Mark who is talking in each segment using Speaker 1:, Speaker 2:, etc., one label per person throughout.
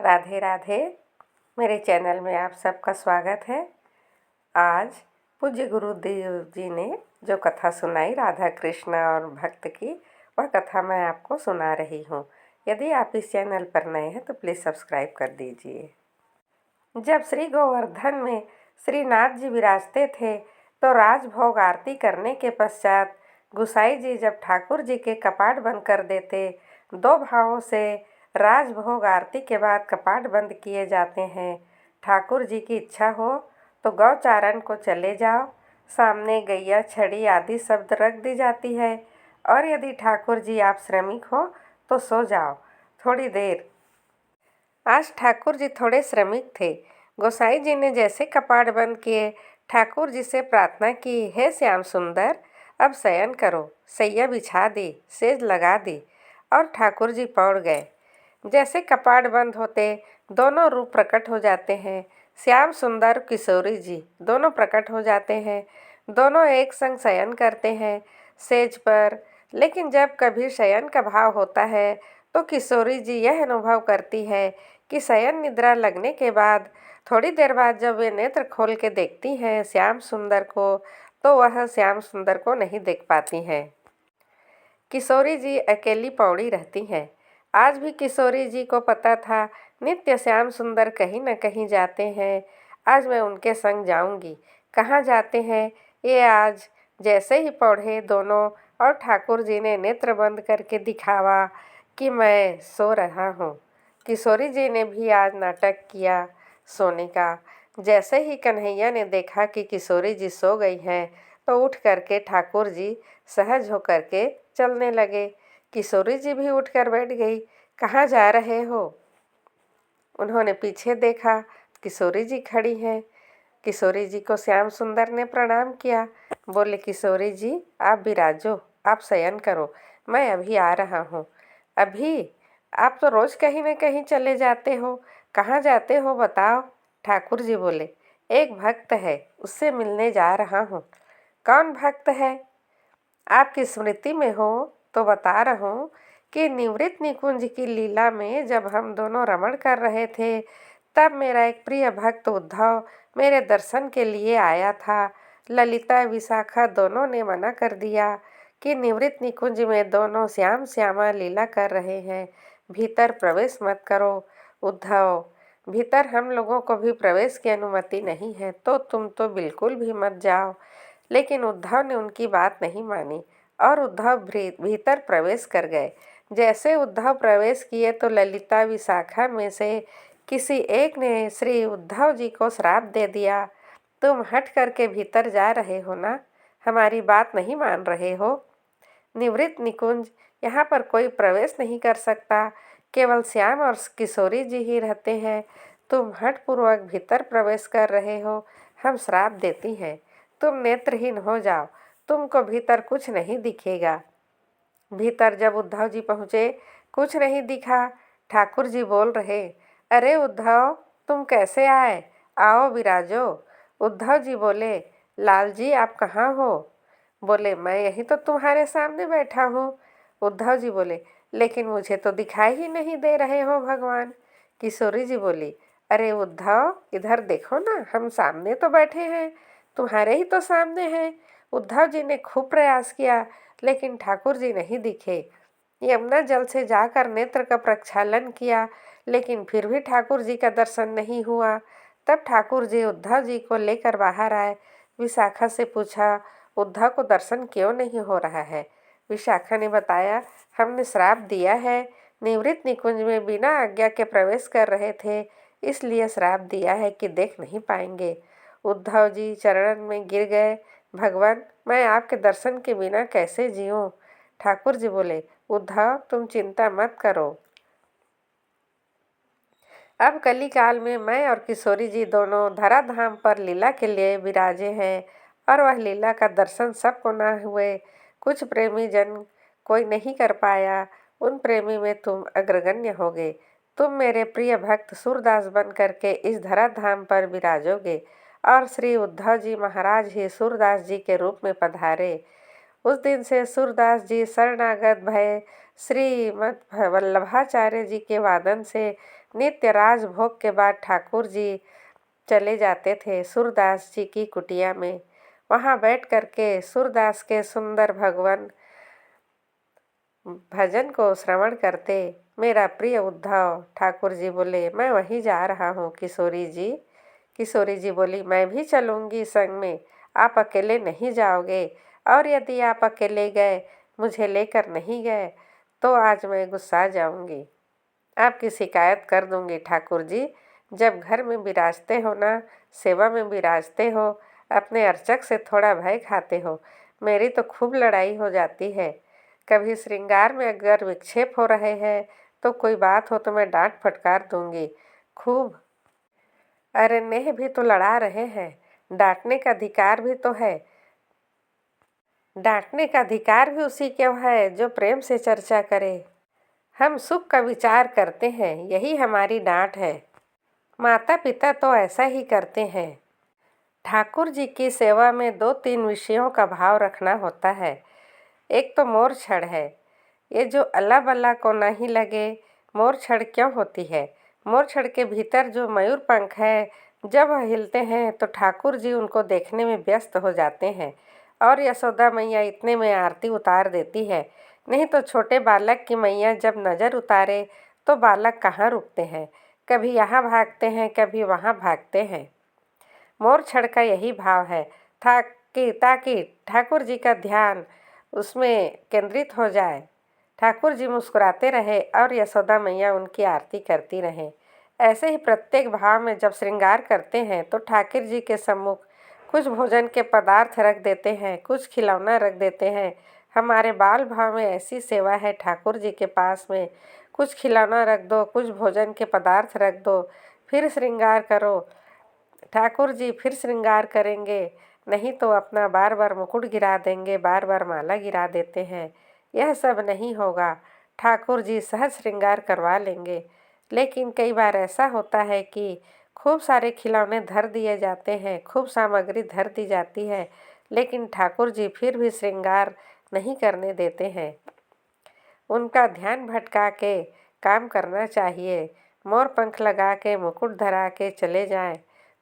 Speaker 1: राधे राधे। मेरे चैनल में आप सबका स्वागत है। आज पूज्य गुरुदेव जी ने जो कथा सुनाई राधा कृष्ण और भक्त की, वह कथा मैं आपको सुना रही हूँ। यदि आप इस चैनल पर नए हैं तो प्लीज़ सब्सक्राइब कर दीजिए। जब श्री गोवर्धन में श्रीनाथ जी विराजते थे तो राजभोग आरती करने के पश्चात गुसाई जी जब ठाकुर जी के कपाट बंद कर देते, दो भावों से राजभोग आरती के बाद कपाट बंद किए जाते हैं। ठाकुर जी की इच्छा हो तो गौचारण को चले जाओ, सामने गैया छड़ी आदि शब्द रख दी जाती है, और यदि ठाकुर जी आप श्रमिक हो तो सो जाओ थोड़ी देर। आज ठाकुर जी थोड़े श्रमिक थे। गोसाई जी ने जैसे कपाट बंद किए, ठाकुर जी से प्रार्थना की, हे श्याम सुंदर, अब शयन करो। सैया बिछा दी, सेज लगा दी और ठाकुर जी पौड़ गए। जैसे कपाट बंद होते दोनों रूप प्रकट हो जाते हैं। श्याम सुंदर किशोरी जी दोनों प्रकट हो जाते हैं। दोनों एक संग शयन करते हैं सेज पर। लेकिन जब कभी शयन का भाव होता है तो किशोरी जी यह अनुभव करती है कि शयन निद्रा लगने के बाद थोड़ी देर बाद जब वे नेत्र खोल के देखती हैं श्याम सुंदर को, तो वह श्याम सुंदर को नहीं देख पाती हैं। किशोरी जी अकेली पौड़ी रहती हैं। आज भी किशोरी जी को पता था नित्य श्याम सुंदर कहीं न कहीं जाते हैं। आज मैं उनके संग जाऊंगी। कहाँ जाते हैं ये आज जैसे ही पौढ़े दोनों और ठाकुर जी ने नेत्र बंद करके दिखावा कि मैं सो रहा हूँ। किशोरी जी ने भी आज नाटक किया सोने का। जैसे ही कन्हैया ने देखा कि किशोरी जी सो गई हैं तो उठ करके ठाकुर जी सहज होकर के चलने लगे। किशोरी जी भी उठकर बैठ गई। कहाँ जा रहे हो? उन्होंने पीछे देखा, किशोरी जी खड़ी हैं। किशोरी जी को श्याम सुंदर ने प्रणाम किया। बोले, किशोरी जी आप विराजो, आप शयन करो, मैं अभी आ रहा हूँ। अभी? आप तो रोज कहीं न कहीं चले जाते हो, कहाँ जाते हो बताओ? ठाकुर जी बोले, एक भक्त है, उससे मिलने जा रहा हूँ। कौन भक्त है? आपकी स्मृति में हो तो बता रहा हूँ कि निवृत्त निकुंज की लीला में जब हम दोनों रमण कर रहे थे, तब मेरा एक प्रिय भक्त उद्धव मेरे दर्शन के लिए आया था। ललिता विशाखा दोनों ने मना कर दिया कि निवृत्त निकुंज में दोनों श्याम श्यामा लीला कर रहे हैं, भीतर प्रवेश मत करो। उद्धव, भीतर हम लोगों को भी प्रवेश की अनुमति नहीं है, तो तुम तो बिल्कुल भी मत जाओ। लेकिन उद्धव ने उनकी बात नहीं मानी और उद्धव भीतर प्रवेश कर गए। जैसे उद्धव प्रवेश किए तो ललिता विशाखा में से किसी एक ने श्री उद्धव जी को श्राप दे दिया, तुम हट करके भीतर जा रहे हो ना, हमारी बात नहीं मान रहे हो। निवृत्त निकुंज, यहाँ पर कोई प्रवेश नहीं कर सकता, केवल श्याम और किशोरी जी ही रहते हैं। तुम हठपूर्वक भीतर प्रवेश कर रहे हो, हम श्राप देती हैं, तुम नेत्रहीन हो जाओ, तुमको भीतर कुछ नहीं दिखेगा। भीतर जब उद्धव जी पहुँचे, कुछ नहीं दिखा। ठाकुर जी बोल रहे, अरे उद्धव, तुम कैसे आए? आओ विराजो। उद्धव जी बोले, लाल जी आप कहाँ हो? बोले, मैं यहीं तो तुम्हारे सामने बैठा हूँ। उद्धव जी बोले, लेकिन मुझे तो दिखाई ही नहीं दे रहे हो भगवान। किशोरी जी बोली, अरे उद्धव इधर देखो ना, हम सामने तो बैठे हैं, तुम्हारे ही तो सामने हैं। उद्धव जी ने खूब प्रयास किया लेकिन ठाकुर जी नहीं दिखे। यमुना जल से जाकर नेत्र का प्रक्षालन किया लेकिन फिर भी ठाकुर जी का दर्शन नहीं हुआ। तब ठाकुर जी उद्धव जी को लेकर बाहर आए। विशाखा से पूछा, उद्धव को दर्शन क्यों नहीं हो रहा है? विशाखा ने बताया, हमने श्राप दिया है, निवृत्त निकुंज में बिना आज्ञा के प्रवेश कर रहे थे, इसलिए श्राप दिया है कि देख नहीं पाएंगे। उद्धव जी चरणन में गिर गए, भगवान मैं आपके दर्शन के बिना कैसे जीऊँ? ठाकुर जी बोले, उद्धव तुम चिंता मत करो, अब कली काल में मैं और किशोरी जी दोनों धराधाम पर लीला के लिए विराजे हैं और वह लीला का दर्शन सबको न हुए। कुछ प्रेमी जन कोई नहीं कर पाया, उन प्रेमी में तुम अग्रगण्य होगे। तुम मेरे प्रिय भक्त सूरदास बन करके इस धराधाम पर विराजोगे और श्री उद्धव जी महाराज ही सूरदास जी के रूप में पधारे। उस दिन से सूरदास जी शरणागत भय श्रीमद वल्लभाचार्य जी के वादन से नित्य राजभोग के बाद ठाकुर जी चले जाते थे सूरदास जी की कुटिया में। वहाँ बैठ कर के सूरदास के सुंदर भगवान भजन को श्रवण करते। मेरा प्रिय उद्धव, ठाकुर जी बोले, मैं वहीं जा रहा हूँ किशोरी जी। किशोरी जी बोली, मैं भी चलूँगी संग में, आप अकेले नहीं जाओगे, और यदि आप अकेले गए, मुझे लेकर नहीं गए, तो आज मैं गुस्सा जाऊँगी, आपकी शिकायत कर दूँगी। ठाकुर जी, जब घर में विराजते हो ना, सेवा में विराजते हो, अपने अर्चक से थोड़ा भय खाते हो। मेरी तो खूब लड़ाई हो जाती है। कभी श्रृंगार में अगर विक्षेप हो रहे हैं तो कोई बात हो तो मैं डांट फटकार दूंगी खूब। अरे नेह भी तो लड़ा रहे हैं, डांटने का अधिकार भी तो है। डांटने का अधिकार भी उसी को है जो प्रेम से चर्चा करे। हम सुख का विचार करते हैं, यही हमारी डांट है। माता पिता तो ऐसा ही करते हैं। ठाकुर जी की सेवा में 2-3 विषयों का भाव रखना होता है। एक तो मोर छड़ है। ये जो अल्लाह बल्ला को नहीं लगे, मोर छड़ क्यों होती है? मोर छड़ के भीतर जो मयूर पंख है, जब वह हिलते हैं तो ठाकुर जी उनको देखने में व्यस्त हो जाते हैं, और यशोदा मैया इतने में आरती उतार देती है। नहीं तो छोटे बालक की मैया जब नज़र उतारे तो बालक कहाँ रुकते हैं, कभी यहाँ भागते हैं, कभी वहाँ भागते हैं। मोर छड़ का यही भाव है, ताकि ठाकुर जी का ध्यान उसमें केंद्रित हो जाए, ठाकुर जी मुस्कुराते रहे और यशोदा मैया उनकी आरती करती रहे। ऐसे ही प्रत्येक भाव में जब श्रृंगार करते हैं तो ठाकुर जी के सम्मुख कुछ भोजन के पदार्थ रख देते हैं, कुछ खिलौना रख देते हैं। हमारे बाल भाव में ऐसी सेवा है, ठाकुर जी के पास में कुछ खिलौना रख दो, कुछ भोजन के पदार्थ रख दो, फिर श्रृंगार करो। ठाकुर जी फिर श्रृंगार करेंगे, नहीं तो अपना बार बार मुकुट गिरा देंगे, बार बार माला गिरा देते हैं। यह सब नहीं होगा। ठाकुर जी सहज श्रृंगार करवा लेंगे। लेकिन कई बार ऐसा होता है कि खूब सारे खिलौने धर दिए जाते हैं, खूब सामग्री धर दी जाती है, लेकिन ठाकुर जी फिर भी श्रृंगार नहीं करने देते हैं। उनका ध्यान भटका के काम करना चाहिए। मोर पंख लगा के मुकुट धरा के चले जाएं।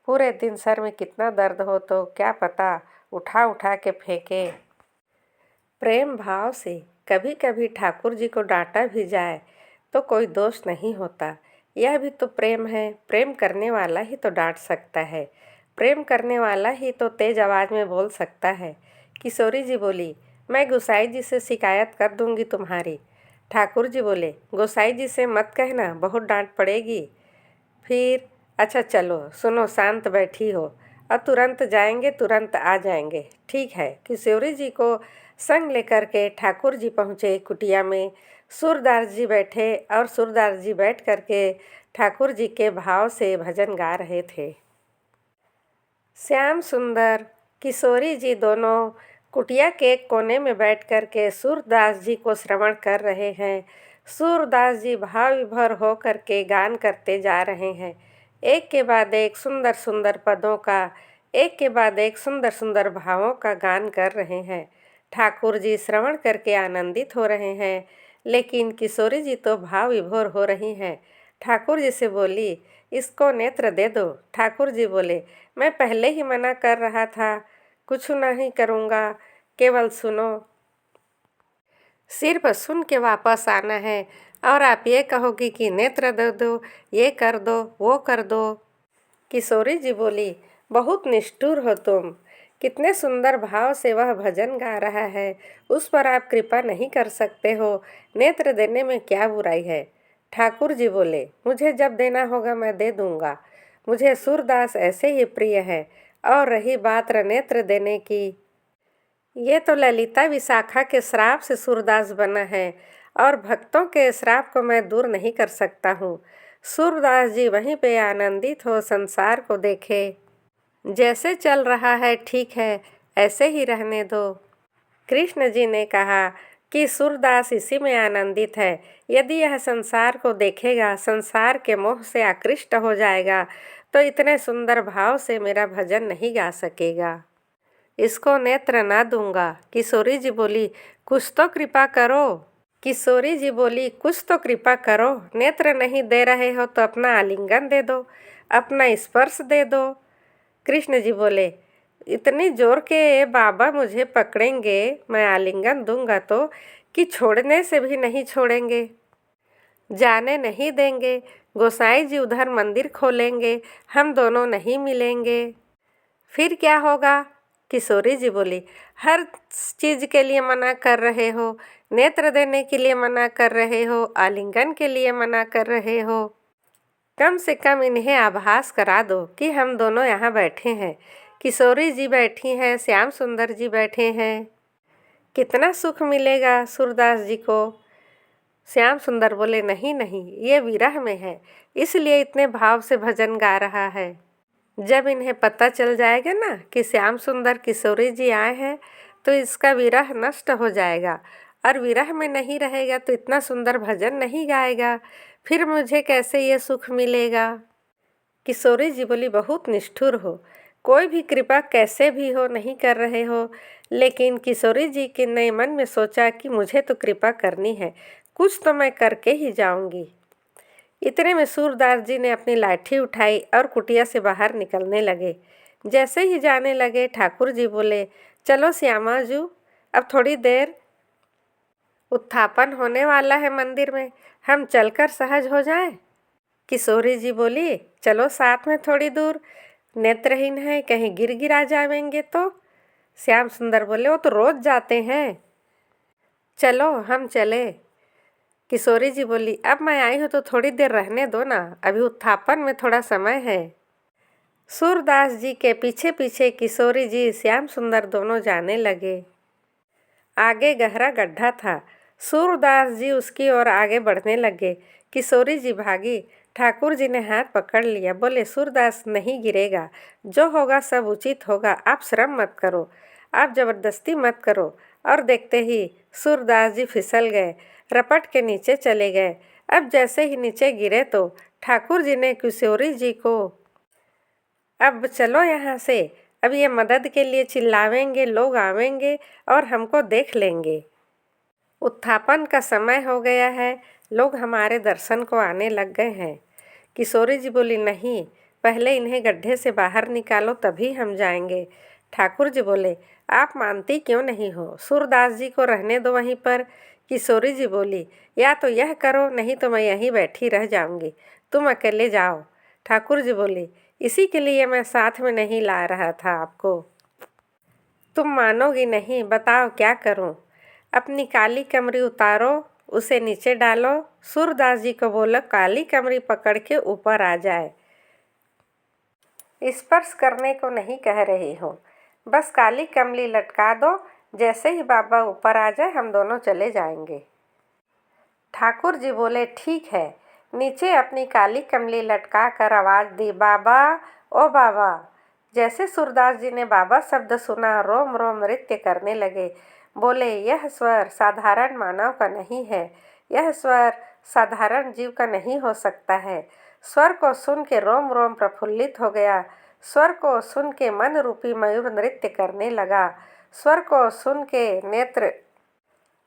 Speaker 1: पूरे दिन सर में कितना दर्द हो तो क्या पता, उठा उठा के फेंके। प्रेम भाव से कभी कभी ठाकुर जी को डांटा भी जाए तो कोई दोष नहीं होता। यह भी तो प्रेम है। प्रेम करने वाला ही तो डांट सकता है, प्रेम करने वाला ही तो तेज आवाज़ में बोल सकता है। किशोरी जी बोली, मैं गोसाई जी से शिकायत कर दूंगी तुम्हारी। ठाकुर जी बोले, गोसाई जी से मत कहना, बहुत डांट पड़ेगी। फिर अच्छा चलो सुनो, शांत बैठी हो, और तुरंत जाएंगे, तुरंत आ जाएंगे। ठीक है। किशोरी जी को संग लेकर के ठाकुर जी पहुँचे कुटिया में। सूरदास जी बैठे और सूरदास जी बैठ कर के ठाकुर जी के भाव से भजन गा रहे थे। श्याम सुंदर किशोरी जी दोनों कुटिया के एक कोने में बैठ कर के सूरदास जी को श्रवण कर रहे हैं। सूरदास जी भाव विभोर हो करके गान करते जा रहे हैं। एक के बाद एक सुंदर सुंदर पदों का, एक के बाद एक सुंदर सुंदर भावों का गान कर रहे हैं। ठाकुर जी श्रवण करके आनंदित हो रहे हैं, लेकिन किशोरी जी तो भाव विभोर हो रही हैं। ठाकुर जी से बोली, इसको नेत्र दे दो। ठाकुर जी बोले, मैं पहले ही मना कर रहा था, कुछ नहीं करूँगा, केवल सुनो। सिर्फ सुन के वापस आना है, और आप ये कहोगी कि नेत्र दे दो, ये कर दो, वो कर दो। किशोरी जी बोली, बहुत निष्ठुर हो तुम। कितने सुंदर भाव से वह भजन गा रहा है, उस पर आप कृपा नहीं कर सकते हो। नेत्र देने में क्या बुराई है? ठाकुर जी बोले, मुझे जब देना होगा मैं दे दूंगा। मुझे सूरदास ऐसे ही प्रिय है। और रही बात नेत्र देने की, ये तो ललिता विशाखा के श्राप से सूरदास बना है, और भक्तों के श्राप को मैं दूर नहीं कर सकता हूँ। सूरदास जी वहीं पे आनंदित हो संसार को देखे। जैसे चल रहा है ठीक है, ऐसे ही रहने दो। कृष्ण जी ने कहा कि सूरदास इसी में आनंदित है। यदि यह संसार को देखेगा, संसार के मोह से आकृष्ट हो जाएगा, तो इतने सुंदर भाव से मेरा भजन नहीं गा सकेगा। इसको नेत्र ना दूंगा। किशोरी जी बोली, कुछ तो कृपा करो। किशोरी जी बोली, कुछ तो कृपा करो, नेत्र नहीं दे रहे हो तो अपना आलिंगन दे दो, अपना स्पर्श दे दो। कृष्ण जी बोले, इतनी जोर के बाबा मुझे पकड़ेंगे, मैं आलिंगन दूंगा तो कि छोड़ने से भी नहीं छोड़ेंगे, जाने नहीं देंगे। गोसाई जी उधर मंदिर खोलेंगे, हम दोनों नहीं मिलेंगे, फिर क्या होगा? किशोरी जी बोली, हर चीज़ के लिए मना कर रहे हो, नेत्र देने के लिए मना कर रहे हो, आलिंगन के लिए मना कर रहे हो। कम से कम इन्हें आभास करा दो कि हम दोनों यहाँ बैठे हैं। किशोरी जी बैठी हैं, श्याम सुंदर जी बैठे हैं, कितना सुख मिलेगा सूरदास जी को। श्याम सुंदर बोले, नहीं नहीं, ये विरह में है, इसलिए इतने भाव से भजन गा रहा है। जब इन्हें पता चल जाएगा ना कि श्याम सुंदर किशोरी जी आए हैं तो इसका विरह नष्ट हो जाएगा, और विरह में नहीं रहेगा तो इतना सुंदर भजन नहीं गाएगा, फिर मुझे कैसे ये सुख मिलेगा। किशोरी जी बोली, बहुत निष्ठुर हो, कोई भी कृपा कैसे भी हो नहीं कर रहे हो। लेकिन किशोरी जी के नए मन में सोचा कि मुझे तो कृपा करनी है, कुछ तो मैं करके ही जाऊंगी। इतने में सूरदास जी ने अपनी लाठी उठाई और कुटिया से बाहर निकलने लगे। जैसे ही जाने लगे, ठाकुर जी बोले, चलो श्यामा जू, अब थोड़ी देर उत्थापन होने वाला है मंदिर में, हम चलकर सहज हो जाएं। किशोरी जी बोली, चलो साथ में थोड़ी दूर, नेत्रहीन है, कहीं गिर गिरा जाएंगे तो। श्याम सुंदर बोले, वो तो रोज जाते हैं, चलो हम चले। किशोरी जी बोली, अब मैं आई हूँ तो थोड़ी देर रहने दो ना, अभी उत्थापन में थोड़ा समय है। सूरदास जी के पीछे पीछे किशोरी जी श्याम सुंदर दोनों जाने लगे। आगे गहरा गड्ढा था, सूरदास जी उसकी ओर आगे बढ़ने लगे। किशोरी जी भागी, ठाकुर जी ने हाथ पकड़ लिया, बोले, सूरदास नहीं गिरेगा, जो होगा सब उचित होगा, आप श्रम मत करो, आप जबरदस्ती मत करो। और देखते ही सूरदास जी फिसल गए, रपट के नीचे चले गए। अब जैसे ही नीचे गिरे तो ठाकुर जी ने किशोरी जी को, अब चलो यहाँ से, अब ये मदद के लिए चिल्लावेंगे, लोग आवेंगे और हमको देख लेंगे, उत्थापन का समय हो गया है, लोग हमारे दर्शन को आने लग गए हैं। किशोरी जी बोली, नहीं, पहले इन्हें गड्ढे से बाहर निकालो तभी हम जाएंगे। ठाकुर जी बोले, आप मानती क्यों नहीं हो, सूरदास जी को रहने दो वहीं पर। किशोरी जी बोली, या तो यह करो, नहीं तो मैं यहीं बैठी रह जाऊंगी, तुम अकेले जाओ। ठाकुर जी बोली, इसी के लिए मैं साथ में नहीं ला रहा था आपको, तुम मानोगी नहीं, बताओ क्या करूं। अपनी काली कमरी उतारो, उसे नीचे डालो। सूरदास जी को बोलो, काली कमरी पकड़ के ऊपर आ जाए, स्पर्श करने को नहीं कह रही हूँ, बस काली कमली लटका दो, जैसे ही बाबा ऊपर आ जाए हम दोनों चले जाएंगे। ठाकुर जी बोले, ठीक है। नीचे अपनी काली कमली लटका कर आवाज़ दी, बाबा, ओ बाबा। जैसे सूरदास जी ने बाबा शब्द सुना, रोम रोम नृत्य करने लगे। बोले, यह स्वर साधारण मानव का नहीं है, यह स्वर साधारण जीव का नहीं हो सकता है। स्वर को सुन के रोम रोम प्रफुल्लित हो गया, स्वर को सुन के मन रूपी मयूर नृत्य करने लगा, स्वर को सुन के नेत्र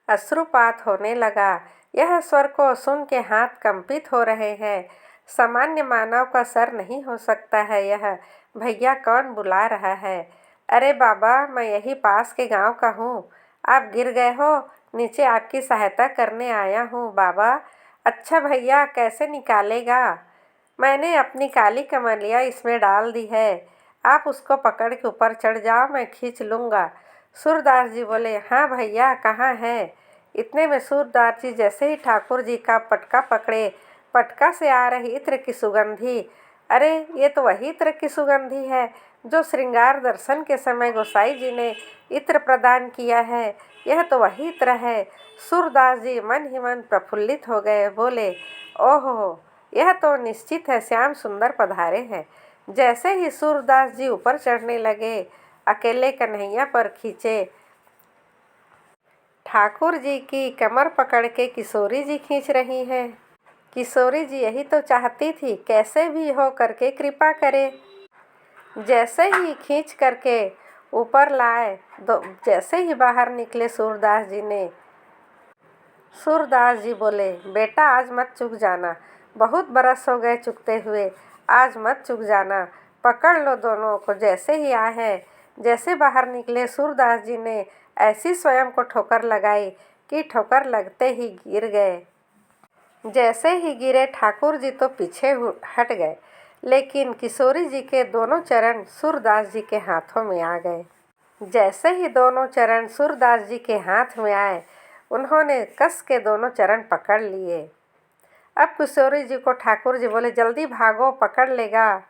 Speaker 1: अश्रुपात होने लगा। यह स्वर को सुन के हाथ कंपित हो रहे हैं। सामान्य मानव का सर नहीं हो सकता है यह। भैया कौन बुला रहा है? अरे बाबा, मैं यही पास के गांव का हूँ। आप गिर गए हो, नीचे आपकी सहायता करने आया हूँ बाबा। अच्छा भैया, कैसे निकालेगा? मैंने अपनी काली कमलिया इसमें डाल दी है, आप उसको पकड़ के ऊपर चढ़ जाओ, मैं खींच लूँगा। सूरदास जी बोले, हाँ भैया, कहाँ है? इतने में सूरदास जी जैसे ही ठाकुर जी का पटका पकड़े, पटका से आ रही इत्र की सुगंधी, अरे ये तो वही इत्र की सुगंधी है जो श्रृंगार दर्शन के समय गोसाई जी ने इत्र प्रदान किया है। यह तो वही इत्र है। सूरदास जी मन ही मन प्रफुल्लित हो गए, बोले, ओहो, यह तो निश्चित है श्याम सुंदर पधारे हैं। जैसे ही सूरदास जी ऊपर चढ़ने लगे, अकेले कन्हैया पर खींचे। ठाकुर जी की कमर पकड़ के किशोरी जी खींच रही हैं। किशोरी जी यही तो चाहती थी, कैसे भी हो करके कृपा करे। जैसे ही खींच करके ऊपर लाए, जैसे ही बाहर निकले सूरदास जी ने सूरदास जी बोले, बेटा आज मत चूक जाना, बहुत बरस हो गए चुकते हुए, आज मत चूक जाना, पकड़ लो दोनों को। जैसे ही आए हैं, जैसे बाहर निकले, सूरदास जी ने ऐसी स्वयं को ठोकर लगाई कि ठोकर लगते ही गिर गए। जैसे ही गिरे ठाकुर जी तो पीछे हट गए, लेकिन किशोरी जी के दोनों चरण सूरदास जी के हाथों में आ गए। जैसे ही दोनों चरण सूरदास जी के हाथ में आए, उन्होंने कस के दोनों चरण पकड़ लिए। अब किशोरी जी को ठाकुर जी बोले, जल्दी भागो, पकड़ लेगा।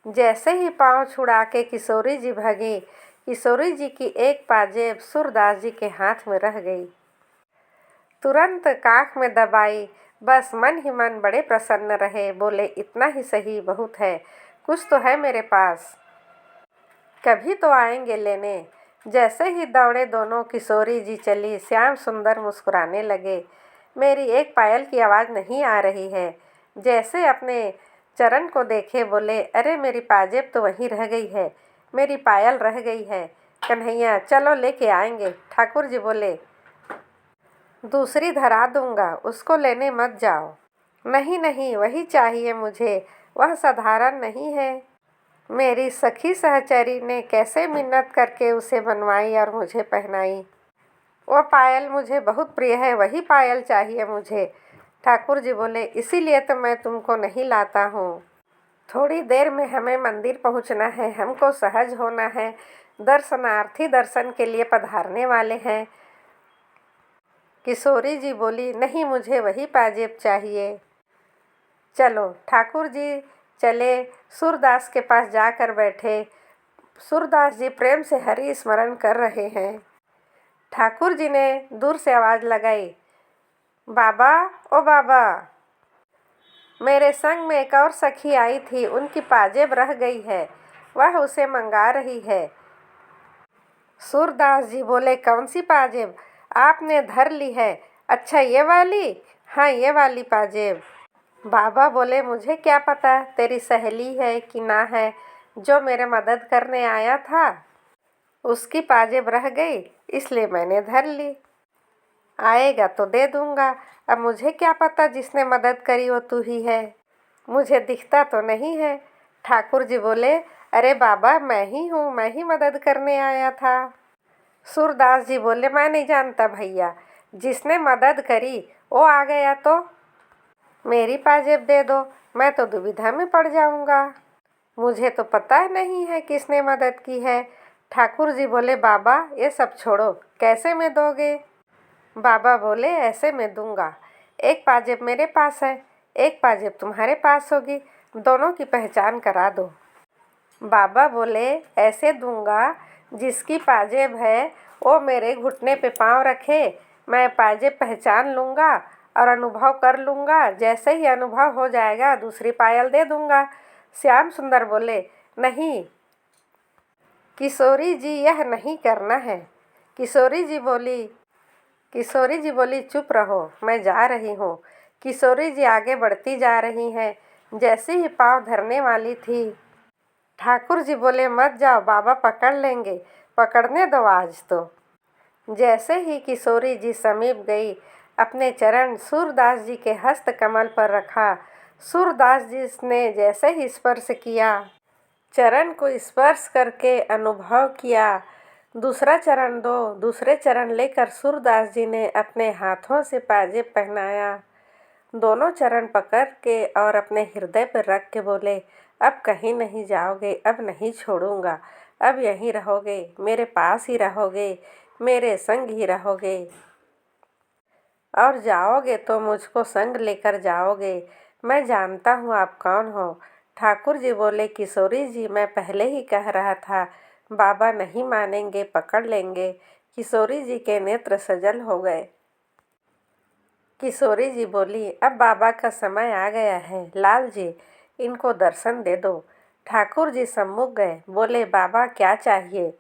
Speaker 1: जैसे ही पांव छुड़ा के किशोरी जी भागी, किशोरी जी की एक पाजेब सूरदास जी के हाथ में रह गई। तुरंत काख में दबाई, बस मन ही मन बड़े प्रसन्न रहे। बोले, इतना ही सही बहुत है, कुछ तो है मेरे पास, कभी तो आएंगे लेने। जैसे ही दौड़े दोनों, किशोरी जी चली, श्याम सुंदर मुस्कुराने लगे। मेरी एक पायल की आवाज़ नहीं आ रही है। जैसे अपने चरण को देखे बोले, अरे मेरी पाजेब तो वहीं रह गई है, मेरी पायल रह गई है। कन्हैया चलो लेके आएंगे। ठाकुर जी बोले, दूसरी धरा दूंगा, उसको लेने मत जाओ। नहीं नहीं, वही चाहिए मुझे, वह साधारण नहीं है। मेरी सखी सहचरी ने कैसे मिन्नत करके उसे बनवाई और मुझे पहनाई। वो पायल मुझे बहुत प्रिय है, वही पायल चाहिए मुझे। ठाकुर जी बोले, इसीलिए तो मैं तुमको नहीं लाता हूँ। थोड़ी देर में हमें मंदिर पहुँचना है, हमको सहज होना है, दर्शनार्थी दर्शन के लिए पधारने वाले हैं। किशोरी जी बोली, नहीं, मुझे वही पाजेब चाहिए। चलो। ठाकुर जी चले, सूरदास के पास जाकर बैठे। सूरदास जी प्रेम से हरि स्मरण कर रहे हैं। ठाकुर जी ने दूर से आवाज़ लगाई, बाबा, ओ बाबा। मेरे संग में एक और सखी आई थी, उनकी पाजेब रह गई है, वह उसे मंगा रही है। सूरदास जी बोले, कौन सी पाजेब? आपने धर ली है? अच्छा, ये वाली? हाँ, ये वाली पाजेब। बाबा बोले, मुझे क्या पता तेरी सहेली है कि ना है, जो मेरे मदद करने आया था उसकी पाजेब रह गई, इसलिए मैंने धर ली। आएगा तो दे दूंगा। अब मुझे क्या पता जिसने मदद करी वो तू ही है, मुझे दिखता तो नहीं है। ठाकुर जी बोले, अरे बाबा, मैं ही हूँ, मैं ही मदद करने आया था। सूरदास जी बोले, मैं नहीं जानता भैया, जिसने मदद करी वो आ गया तो मेरी पाजेब दे दो, मैं तो दुविधा में पड़ जाऊंगा। मुझे तो पता नहीं है किसने मदद की है। ठाकुर जी बोले, बाबा ये सब छोड़ो, कैसे में दोगे? बाबा बोले, ऐसे में दूंगा। एक पाजेब मेरे पास है, एक पाजेब तुम्हारे पास होगी, दोनों की पहचान करा दो। बाबा बोले, ऐसे दूंगा, जिसकी पाजेब है वो मेरे घुटने पे पाँव रखे, मैं पाजेब पहचान लूँगा और अनुभव कर लूँगा। जैसे ही अनुभव हो जाएगा दूसरी पायल दे दूँगा। श्याम सुंदर बोले, नहीं किशोरी जी, यह नहीं करना है। किशोरी जी बोली, चुप रहो, मैं जा रही हूँ। किशोरी जी आगे बढ़ती जा रही हैं। जैसे ही पाँव धरने वाली थी, ठाकुर जी बोले, मत जाओ, बाबा पकड़ लेंगे, पकड़ने दो आज तो। जैसे ही किशोरी जी समीप गई, अपने चरण सूरदास जी के हस्त कमल पर रखा। सूरदास जी ने जैसे ही स्पर्श किया, चरण को स्पर्श करके अनुभव किया। दूसरा चरण दो, दूसरे चरण लेकर सूरदास जी ने अपने हाथों से पाजेब पहनाया। दोनों चरण पकड़ के और अपने हृदय पर रख के बोले, अब कहीं नहीं जाओगे, अब नहीं छोड़ूंगा, अब यहीं रहोगे, मेरे पास ही रहोगे, मेरे संग ही रहोगे, और जाओगे तो मुझको संग लेकर जाओगे। मैं जानता हूँ आप कौन हो। ठाकुर जी बोले, किशोरी जी, मैं पहले ही कह रहा था, बाबा नहीं मानेंगे, पकड़ लेंगे। किशोरी जी के नेत्र सजल हो गए। किशोरी जी बोली, अब बाबा का समय आ गया है, लाल जी इनको दर्शन दे दो। ठाकुर जी सम्मुख गए, बोले, बाबा क्या चाहिए?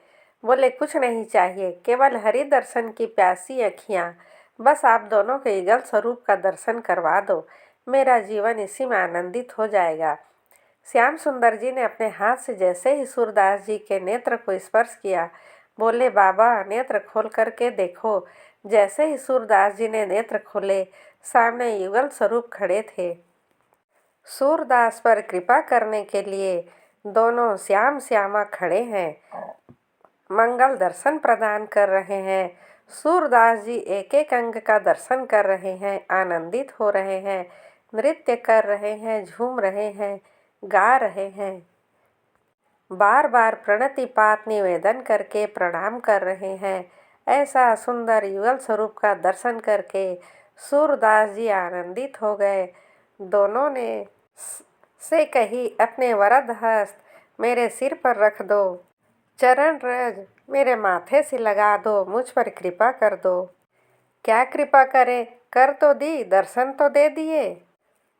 Speaker 1: बोले, कुछ नहीं चाहिए, केवल हरि दर्शन की प्यासी अखियाँ, बस आप दोनों के युगल स्वरूप का दर्शन करवा दो, मेरा जीवन इसी में आनंदित हो जाएगा। श्याम सुंदर जी ने अपने हाथ से जैसे ही सूरदास जी के नेत्र को स्पर्श किया, बोले, बाबा नेत्र खोल करके देखो, जैसे ही सूरदास जी ने नेत्र खोले, सामने युगल स्वरूप खड़े थे। सूरदास पर कृपा करने के लिए दोनों श्याम श्यामा खड़े हैं, मंगल दर्शन प्रदान कर रहे हैं। सूरदास जी एक एक अंग का दर्शन कर रहे हैं, आनंदित हो रहे हैं, नृत्य कर रहे हैं, झूम रहे हैं, गा रहे हैं, बार बार प्रणतिपात निवेदन करके प्रणाम कर रहे हैं। ऐसा सुंदर युगल स्वरूप का दर्शन करके सूरदास जी आनंदित हो गए। दोनों ने से कही, अपने वरद हस्त मेरे सिर पर रख दो, चरण रज मेरे माथे से लगा दो, मुझ पर कृपा कर दो। क्या कृपा करें, कर तो दी, दर्शन तो दे दिए।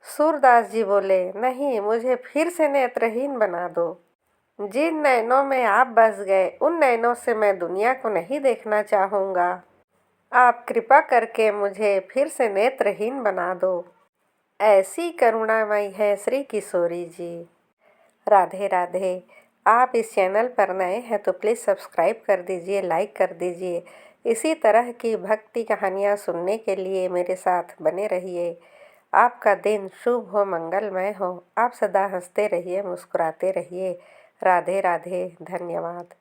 Speaker 1: सूरदास जी बोले, नहीं, मुझे फिर से नेत्रहीन बना दो। जिन नैनों में आप बस गए, उन नैनों से मैं दुनिया को नहीं देखना चाहूँगा। आप कृपा करके मुझे फिर से नेत्रहीन बना दो। ऐसी करुणामयी है श्री किशोरी जी। राधे राधे। आप इस चैनल पर नए हैं तो प्लीज़ सब्सक्राइब कर दीजिए, लाइक कर दीजिए। इसी तरह की भक्ति कहानियाँ सुनने के लिए मेरे साथ बने रहिए। आपका दिन शुभ हो, मंगलमय हो। आप सदा हंसते रहिए, मुस्कुराते रहिए। राधे राधे। धन्यवाद।